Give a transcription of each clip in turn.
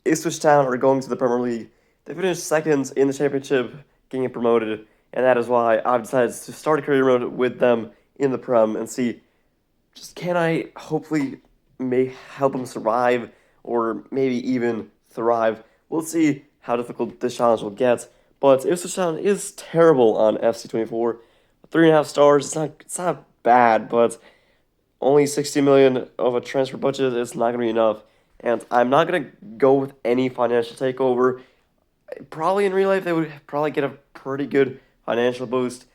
Ipswich Town are going to the Premier League. They finished second in the Championship, getting promoted, and that is why I've decided to start a career mode with them in the Prem and see just can I hopefully may help them survive or maybe even thrive. We'll see how difficult this challenge will get. But Ipswich Town is terrible on FC24. 3.5 stars. It's not bad, but only 60 million of a transfer budget is not gonna be enough. And I'm not gonna go with any financial takeover. Probably in real life they would probably get a pretty good financial boost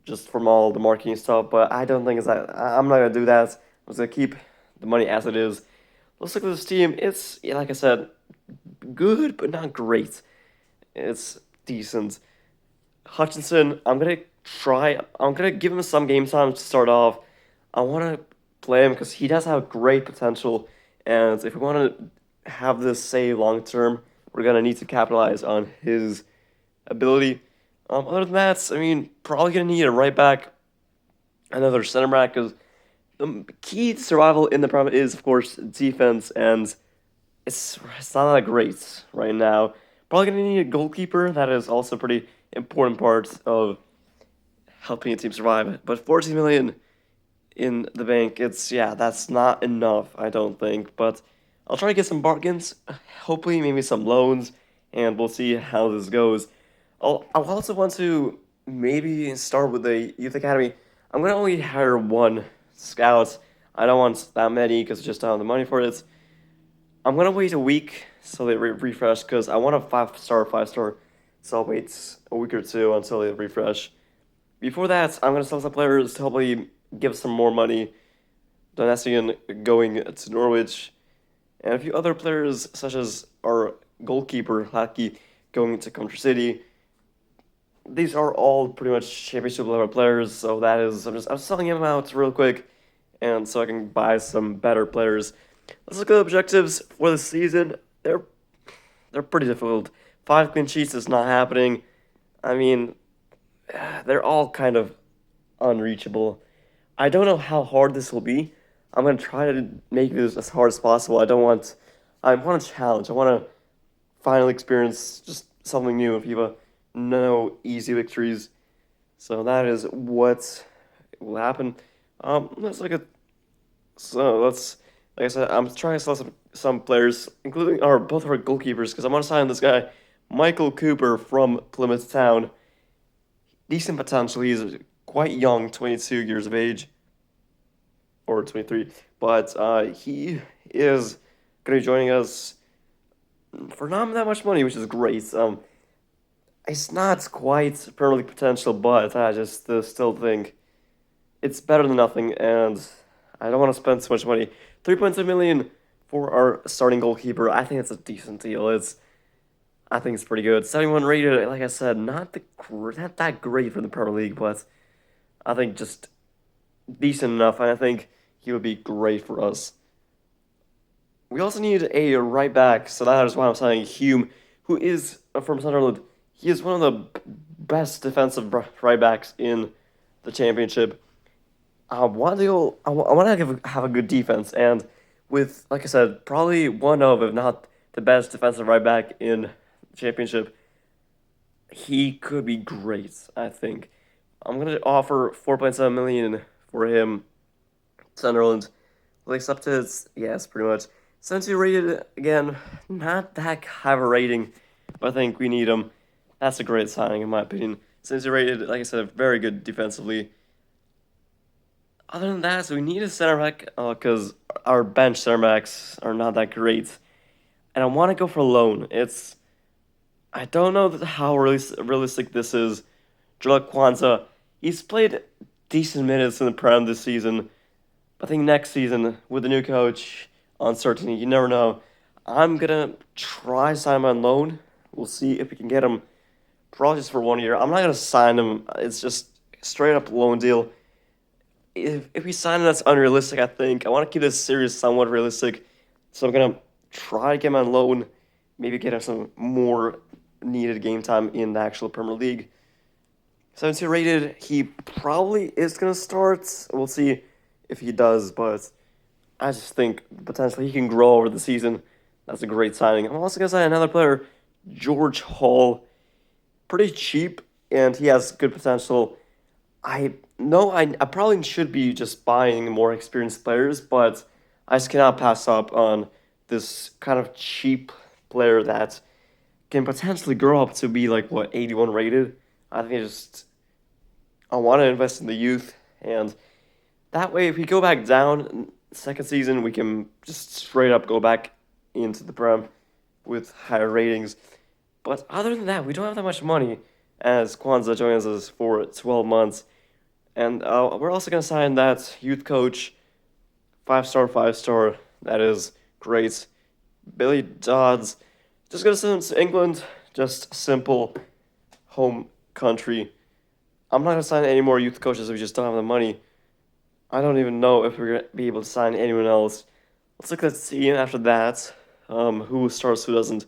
just from all the marketing stuff, but I don't think it's that. I'm not gonna do that. I'm just gonna keep the money as it is. Let's look at this team. It's yeah, like I said, good but not great. It's decent. Hutchinson, I'm gonna try. I'm gonna give him some game time to start off. I want to play him because he does have great potential, and if we want to have this say long term, we're gonna need to capitalize on his ability. Other than that, I mean, probably gonna need a right back, another center back, because the key to survival in the Prem is, of course, defense, and it's not that great right now. Probably gonna need a goalkeeper. That is also a pretty important part of helping a team survive. But 14 million in the bank, it's yeah, that's not enough, I don't think. But I'll try to get some bargains, hopefully maybe some loans, and we'll see how this goes. I also want to maybe start with the youth academy. I'm gonna only hire one scout. I don't want that many because I just don't have the money for it. I'm gonna wait a week so they refresh because I want a 5 star. So I'll wait a week or two until they refresh. Before that, I'm gonna sell some players to hopefully give some more money. Donessian going to Norwich, and a few other players such as our goalkeeper Lackey going to Country City. These are all pretty much championship level players, so that is I'm selling them out real quick, and so I can buy some better players. Let's look at the objectives for the season. They're pretty difficult. 5 clean sheets is not happening. I mean, they're all kind of unreachable. I don't know how hard this will be. I'm gonna try to make this as hard as possible. I want a challenge. I want to finally experience just something new. If you have no easy victories, so that is what will happen. Let's look at so let's like I said, I'm trying to sell some players, including our both of our goalkeepers, because I want to sign this guy, Michael Cooper from Plymouth Town. Decent potential. He's quite young, 22 years of age, or 23, but he is going to be joining us for not that much money, which is great. It's not quite Premier League potential, but I just still think it's better than nothing, and I don't want to spend so much money. 3.2 million for our starting goalkeeper. I think it's a decent deal. I think it's pretty good. 71 rated. Like I said, not that great for the Premier League, but I think just decent enough, and I think he would be great for us. We also need a right back, so that is why I'm saying Hume, who is from Sunderland. He is one of the best defensive right backs in the championship. I want to have a good defense, and with like I said, probably one of, if not the best defensive right back in the championship, he could be great. I think I'm gonna offer 4.7 million for him. Sunderland will accept it. Yes, pretty much. 70 rated again, not that high of a rating, but I think we need him. That's a great signing in my opinion. 70 rated, like I said, very good defensively. Other than that, so we need a center back because our bench center backs are not that great, and I want to go for loan. I don't know how realistic this is. Drake Kwanzaa, he's played decent minutes in the Prem this season. I think next season with the new coach, uncertainty, you never know. I'm gonna try sign him on loan. We'll see if we can get him. Probably just for 1 year. I'm not gonna sign him. It's just straight up loan deal. If we sign him, that's unrealistic. I think I want to keep this series somewhat realistic, so I'm gonna try to get him on loan. Maybe get him some more needed game time in the actual Premier League. 72 rated. He probably is gonna start. We'll see if he does, but I just think potentially he can grow over the season. That's a great signing. I'm also gonna sign another player, George Hall. Pretty cheap, and he has good potential. I know I probably should be just buying more experienced players, but I just cannot pass up on this kind of cheap player that can potentially grow up to be like what 81 rated. I think I want to invest in the youth, and that way, if we go back down second season, we can just straight up go back into the Prem with higher ratings. But other than that, we don't have that much money as Kwanzaa joins us for 12 months. And we're also going to sign that youth coach, 5 star, 5 star. That is great. Billy Dodds. Just going to send him to England. Just simple home country. I'm not going to sign any more youth coaches if we just don't have the money. I don't even know if we're going to be able to sign anyone else. Let's look at the team after that. Who starts, who doesn't.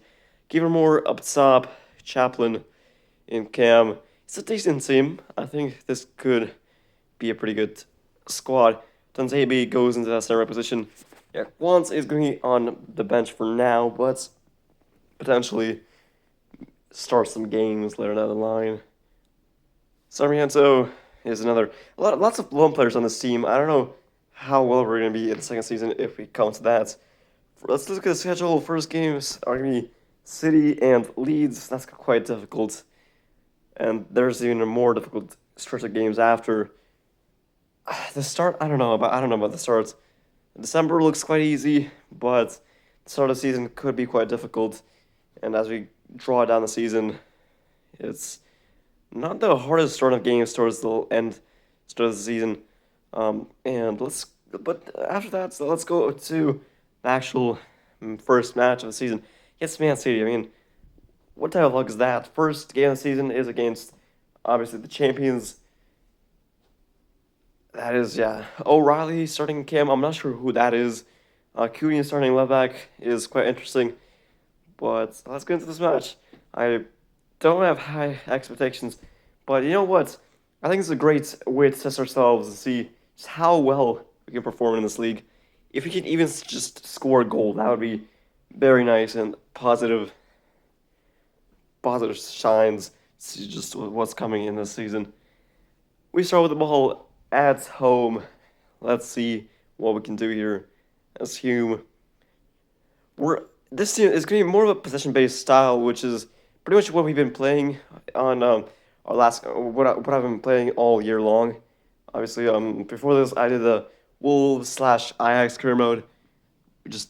More up top. Chaplin in Cam. It's a decent team. I think this could be a pretty good squad. Tanzabi goes into that center position. Yeah, Quant is going to be on the bench for now, but potentially start some games later down the line. Sarmiento is lots of lone players on this team. I don't know how well we're going to be in the second season if we come to that. Let's look at the schedule. First games are going to be City and Leeds. That's quite difficult. And there's even a more difficult stretch of games after. The start, I don't know about the start. December looks quite easy, but the start of the season could be quite difficult. And as we draw down the season, it's not the hardest start of games towards the start of the season. But after that, so let's go to the actual first match of the season. Against Man City. I mean, what type of luck is that? First game of the season is against, obviously, the champions. That is, yeah. O'Reilly starting Cam. I'm not sure who that is. Cooney starting left back is quite interesting. But let's get into this match. I don't have high expectations, but you know what? I think it's a great way to test ourselves and see just how well we can perform in this league. If we can even just score a goal, that would be very nice and positive signs to just what's coming in this season. We start with the ball at home. Let's see what we can do here as Hume. This team is going to be more of a possession-based style, which is pretty much what we've been playing on our last what I've been playing all year long. Obviously, before this, I did the Wolves / Ajax career mode.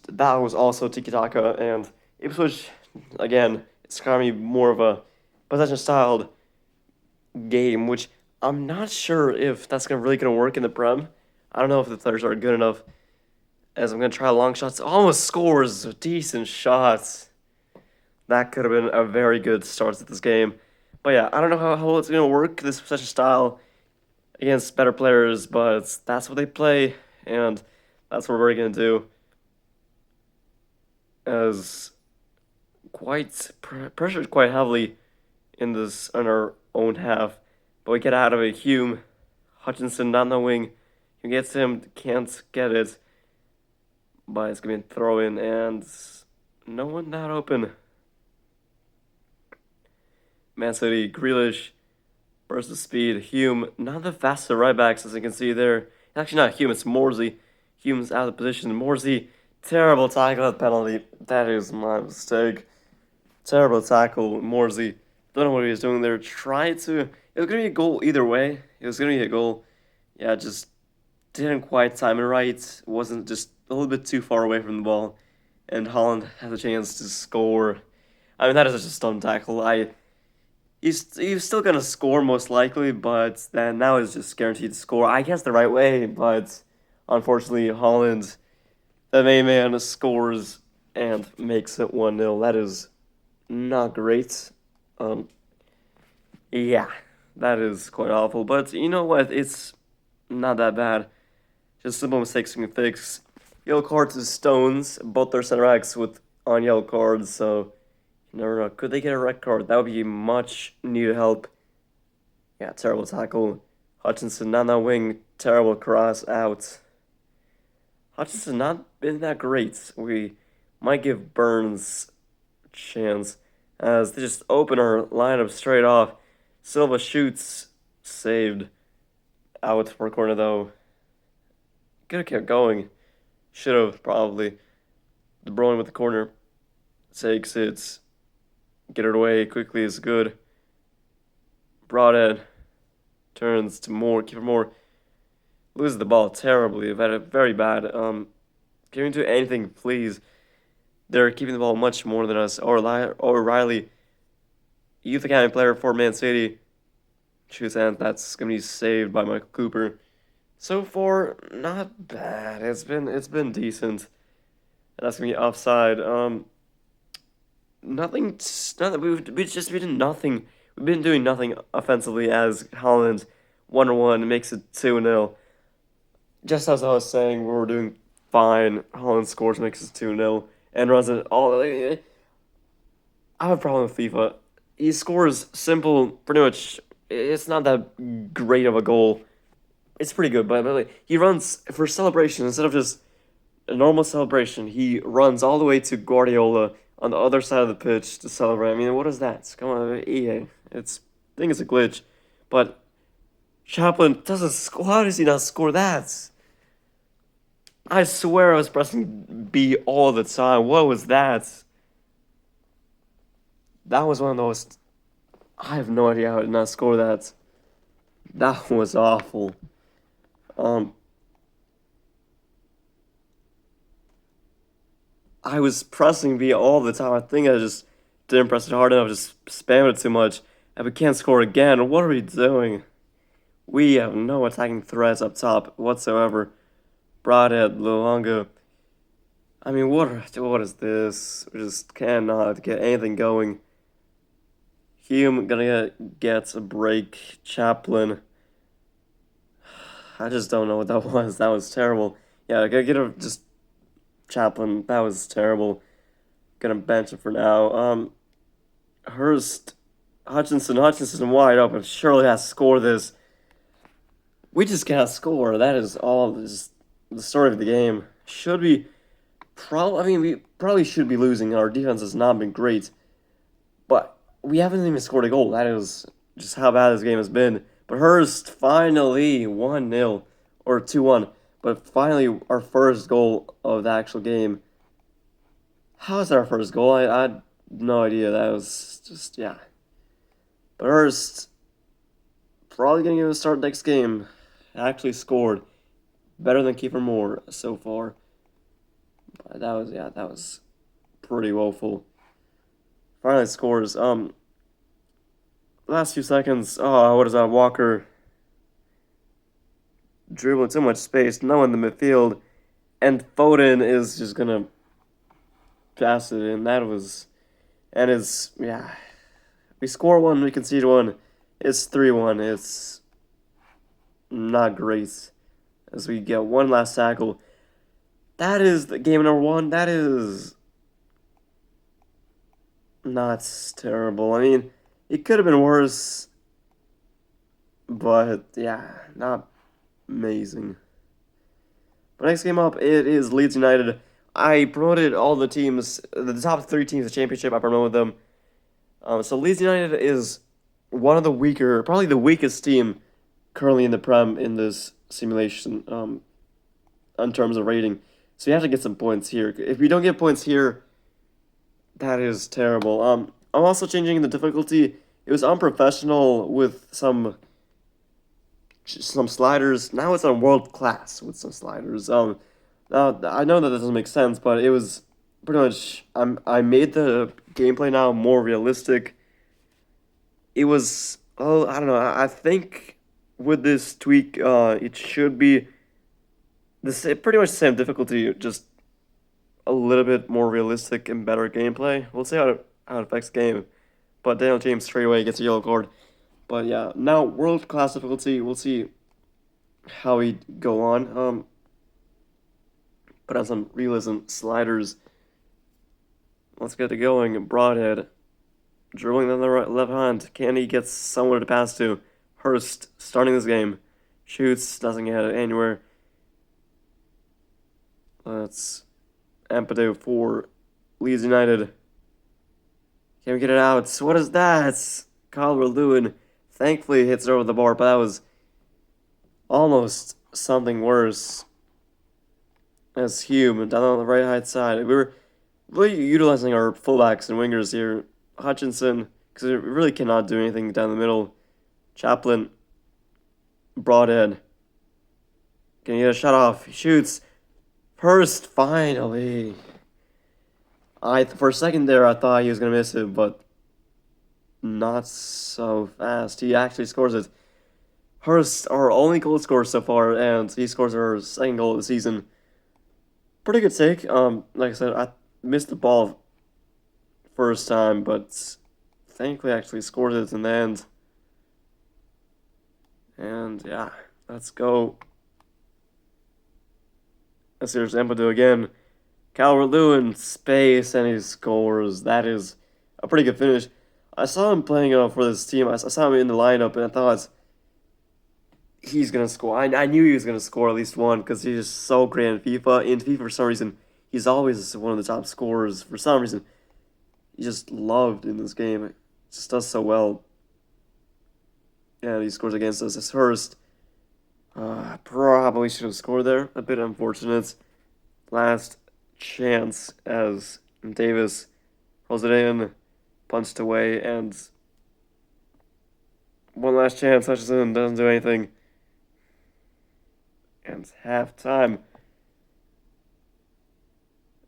That was also Tiki Taka, and Ipswich again. It's going to be more of a possession-styled game, which I'm not sure if that's really gonna work in the Prem. I don't know if the players are good enough. As I'm gonna try long shots, almost scores decent shots. That could have been a very good start to this game. But yeah, I don't know how it's gonna work this possession style against better players, but that's what they play, and that's what we're gonna do. As pressured quite heavily in our own half. But we get out of it. Hume, Hutchinson down the wing. He gets him, can't get it. But it's going to be a throw in, and no one that open. Man City, Grealish, burst of speed. Hume, not the fastest right backs as you can see there. Actually, not Hume, it's Morsey. Hume's out of position. Morsey, terrible tackle at penalty. That is my mistake. Terrible tackle, Morsey. Don't know what he was doing there. It was going to be a goal either way. It was going to be a goal. Yeah, just didn't quite time it right. Wasn't just a little bit too far away from the ball. And Holland has a chance to score. I mean, that is just a stun tackle. He's still going to score most likely, but then now he's just guaranteed to score. I guess the right way, but unfortunately, Holland, the main man, scores and makes it 1-0. That is not great. Yeah, that is quite awful. But you know what? It's not that bad. Just simple mistakes we can fix. Yellow cards to Stones. Both their center backs on yellow cards, so you never know. Could they get a red card? That would be much needed help. Yeah, terrible tackle. Hutchinson on that wing. Terrible cross out. Hutchinson not been that great. We Might give Burns a chance as they just open our lineup straight off. Silva shoots, saved. Out for a corner though. Could have kept going. Should have probably. De Bruyne with the corner. Takes it. Get it away quickly is good. Broadhead turns to Moore. Keeper Moore loses the ball terribly. Very bad. Get into anything, please. They're keeping the ball much more than us. Or Riley, youth academy player for Man City. Shoots and that's gonna be saved by Michael Cooper. So far, not bad. It's been decent. And that's gonna be offside. Nothing. We've been nothing. We've been doing nothing offensively as Holland 1-1 makes it 2-0. Just as I was saying, we were doing fine. Holland scores, makes it 2-0, and runs it all. I have a problem with FIFA. He scores simple, pretty much. It's not that great of a goal. It's pretty good, but like, he runs for celebration instead of just a normal celebration. He runs all the way to Guardiola on the other side of the pitch to celebrate. I mean, what is that? Come on, EA. I think it's a glitch, but Chaplin doesn't score. How does he not score that? I swear I was pressing B all the time. What was that? That was one of those. I have no idea how I did not score that. That was awful. Um, I was pressing B all the time. I think I just didn't press it hard enough. Just spammed it too much, and we can't score again. What are we doing? We have no attacking threats up top whatsoever. Broadhead, Luongo. I mean, what is this? We just cannot get anything going. Hume gonna get a break. Chaplin. I just don't know what that was. That was terrible. Yeah, I gotta get a just Chaplin. That was terrible. Gonna bench him for now. Hurst, Hutchinson wide open. Surely has to score this. We just can't score. That is all. Just the story of the game. Should be probably. I mean, we probably should be losing. Our defense has not been great, but we haven't even scored a goal. That is just how bad this game has been. But Hurst finally 1-0 or 2-1. But finally, our first goal of the actual game. How is that our first goal? I had no idea. That was just, yeah. But Hurst, probably going to give a start next game. Actually scored. Better than Kiefer Moore so far. But that was pretty woeful. Finally scores. Last few seconds. Oh, what is that? Walker dribbling too much space. No one in the midfield. And Foden is just going to pass it in. That was. And it's. Yeah. We score one, we concede one. It's 3-1. It's not great. As we get one last tackle. That is the game number one. That is not terrible. I mean, it could have been worse. But, yeah, not amazing. But next game up, it is Leeds United. I promoted all the teams, the top 3 teams of the championship. I promoted them. So Leeds United is one of the weaker, probably the weakest team currently in the Prem in this simulation in terms of rating. So you have to get some points here. If we don't get points here, that is terrible. I'm also changing the difficulty. It was unprofessional with some sliders. Now it's on world class with some sliders. Now I know that doesn't make sense, but it was pretty much. I made the gameplay now more realistic. It was. Oh, I don't know. I think with this tweak, it should be pretty much the same difficulty, just a little bit more realistic and better gameplay. We'll see how it affects the game. But Daniel James straight away gets a yellow card. But yeah, now world class difficulty. We'll see how we go on. Put on some realism sliders. Let's get it going. Broadhead. Dribbling on the left hand. Can he get someone to pass to? Hurst starting this game. Shoots. Doesn't get it anywhere. Let's Ampadu for Leeds United. Can we get it out? What is that? Calvert-Lewin thankfully hits it over the bar, but that was almost something worse. As Hume down on the right hand side. We were really utilizing our fullbacks and wingers here. Hutchinson, because we really cannot do anything down the middle. Chaplin brought in. Can he get a shot off? He shoots. Hurst, finally. For a second there, I thought he was going to miss it, but not so fast. He actually scores it. Hurst, our only goal scorer so far, and he scores our second goal of the season. Pretty good take. Like I said, I missed the ball first time, but thankfully actually scored it in the end. And yeah, let's go. Let's see, there's Empadu again. Calvert-Lewin, space, and he scores. That is a pretty good finish. I saw him playing for this team. I saw him in the lineup, and I thought he's going to score. I knew he was going to score at least one because he's just so great in FIFA. In FIFA, for some reason, he's always one of the top scorers. For some reason, he's just loved in this game. He just does so well. And he scores against us as Hurst. Probably should have scored there. A bit unfortunate. Last chance as Davis rolls it in, punched away, and one last chance. Hutchinson doesn't do anything. And it's halftime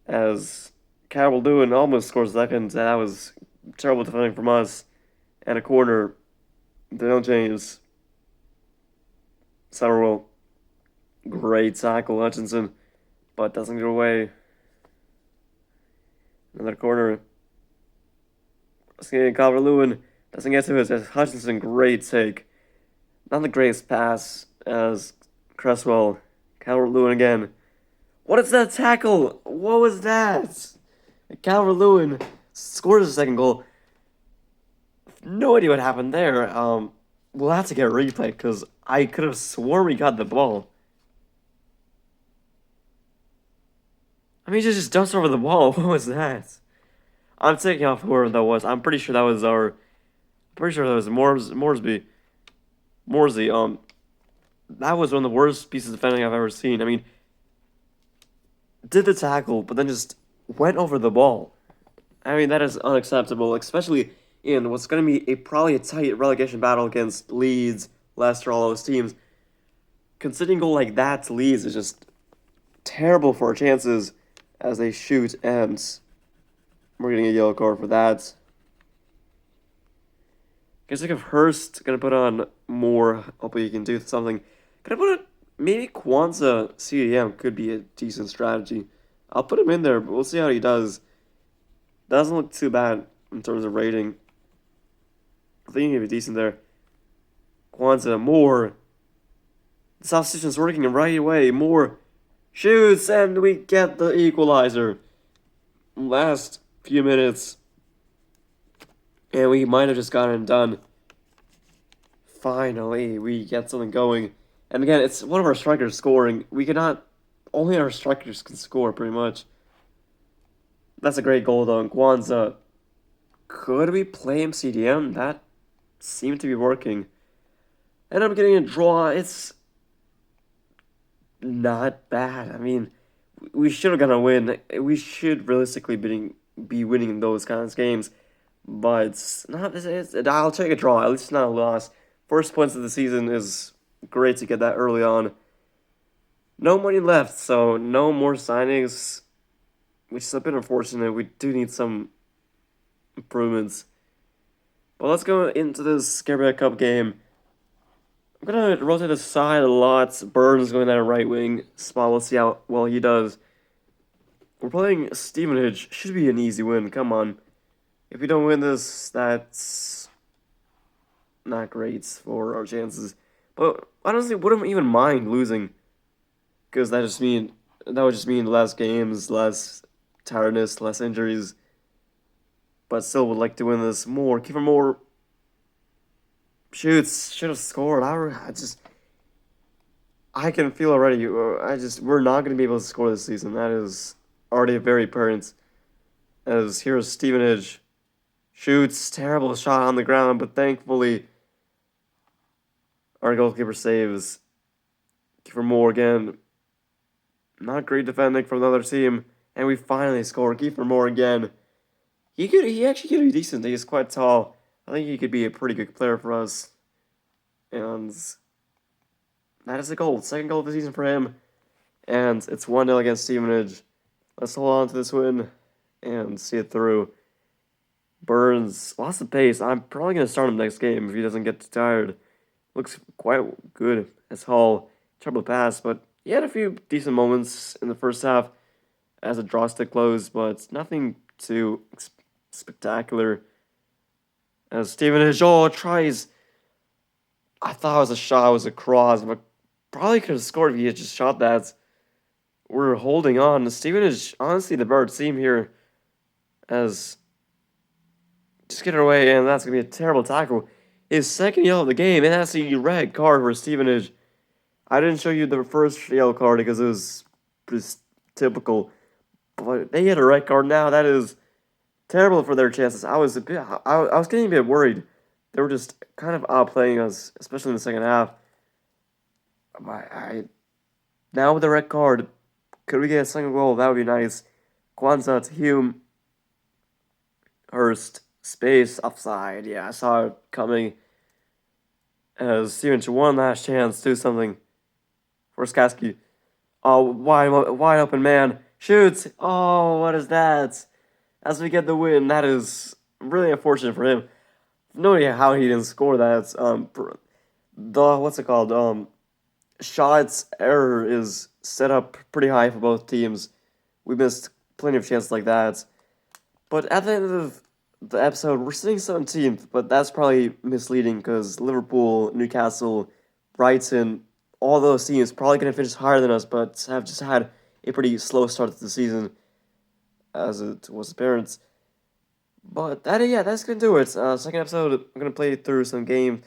as Calvert-Lewin almost scores second. That was terrible defending from us. And a corner. Daniel James. Summerwell. Great tackle, Hutchinson, but doesn't get away. Another corner. Calvert-Lewin doesn't get to it. As Hutchinson, great take. Not the greatest pass as Cresswell. Calvert-Lewin again. What is that tackle? What was that? Calvert-Lewin scores the second goal. No idea what happened there. We'll have to get a replay because I could have sworn we got the ball. I mean, he just dumped over the ball. What was that? I'm taking off whoever that was. I'm pretty sure that was Morsby. Morsey. That was one of the worst pieces of defending I've ever seen. I mean, did the tackle, but then just went over the ball. I mean, that is unacceptable, especially in what's going to be probably a tight relegation battle against Leeds, Leicester, all those teams. Conceding a goal like that to Leeds is just terrible for our chances as they shoot, and we're getting a yellow card for that. Guess I think of Hurst, gonna put on more. Hopefully he can do something. Can I put it? Maybe Kwanzaa CDM could be a decent strategy. I'll put him in there, but we'll see how he does. Doesn't look too bad in terms of rating. I think he'd be decent there. Kwanzaa, more. The substitution's working right away. More shoots, and we get the equalizer. Last few minutes. And we might have just gotten it done. Finally, we get something going. And again, it's one of our strikers scoring. We cannot... Only our strikers can score, pretty much. That's a great goal, though. And Kwanzaa. Could we play him CDM? That seemed to be working. And I'm getting a draw. It's not bad. I mean, we should have gotten a win. We should realistically be winning those kinds of games. But it's not. I'll take a draw. At least it's not a loss. First points of the season is great to get that early on. No money left, so no more signings, which is a bit unfortunate. We do need some improvements. But let's go into this Scareback Cup game. I'm going to rotate the side a lot. Burns going down right wing spot. Let's see how well he does. We're playing Stevenage. Should be an easy win. Come on. If we don't win this, that's not great for our chances. But I honestly wouldn't even mind losing. Because that would just mean less games, less tiredness, less injuries. But still would like to win this more. Kiefer Moore shoots. Should have scored. I can feel already. We're not going to be able to score this season. That is already very apparent. As here's Stevenage. Shoots, terrible shot on the ground, but thankfully our goalkeeper saves. Kiefer Moore again. Not great defending from the other team. And we finally score. Kiefer Moore again. He actually could be decent. He's quite tall. I think he could be a pretty good player for us. And that is a goal. Second goal of the season for him. And it's 1-0 against Stevenage. Let's hold on to this win and see it through. Burns lost the pace. I'm probably going to start him next game if he doesn't get too tired. Looks quite good as Hall. Trouble pass, but he had a few decent moments in the first half as a draw stick close, but nothing too spectacular. As Stevenage tries. I thought it was a shot, it was a cross, but probably could have scored if he had just shot that. We're holding on. Stevenage, honestly, the better team here. As just get it away, and that's going to be a terrible tackle. His second yellow of the game, and that's a red card for Stevenage. I didn't show you the first yellow card because it was just typical. But they get a red card now. That is terrible for their chances. I was getting a bit worried. They were just kind of outplaying us, especially in the second half. Now with the red card, could we get a second goal? That would be nice. Kwanzaa to Hume. Hurst. Space. Offside. Yeah, I saw it coming. As Stevenage one last chance to do something. For Skaski. Oh, wide open man. Shoots. Oh, what is that? As we get the win, that is really unfortunate for him. No idea how he didn't score that. What's it called? Shots error is set up pretty high for both teams. We missed plenty of chances like that. But at the end of the episode, we're sitting 17th, but that's probably misleading because Liverpool, Newcastle, Brighton, all those teams probably going to finish higher than us, but have just had a pretty slow start to the season, as it was apparent. But that's gonna do it. Second episode, I'm gonna play through some games.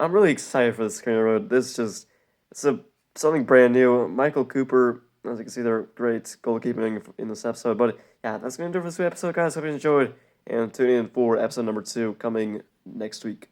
I'm really excited for this Career Road. Something brand new. Michael Cooper, as you can see, they're great goalkeeping in this episode. But yeah, that's gonna do it for this episode, guys. Hope you enjoyed, and tune in for episode number 2 coming next week.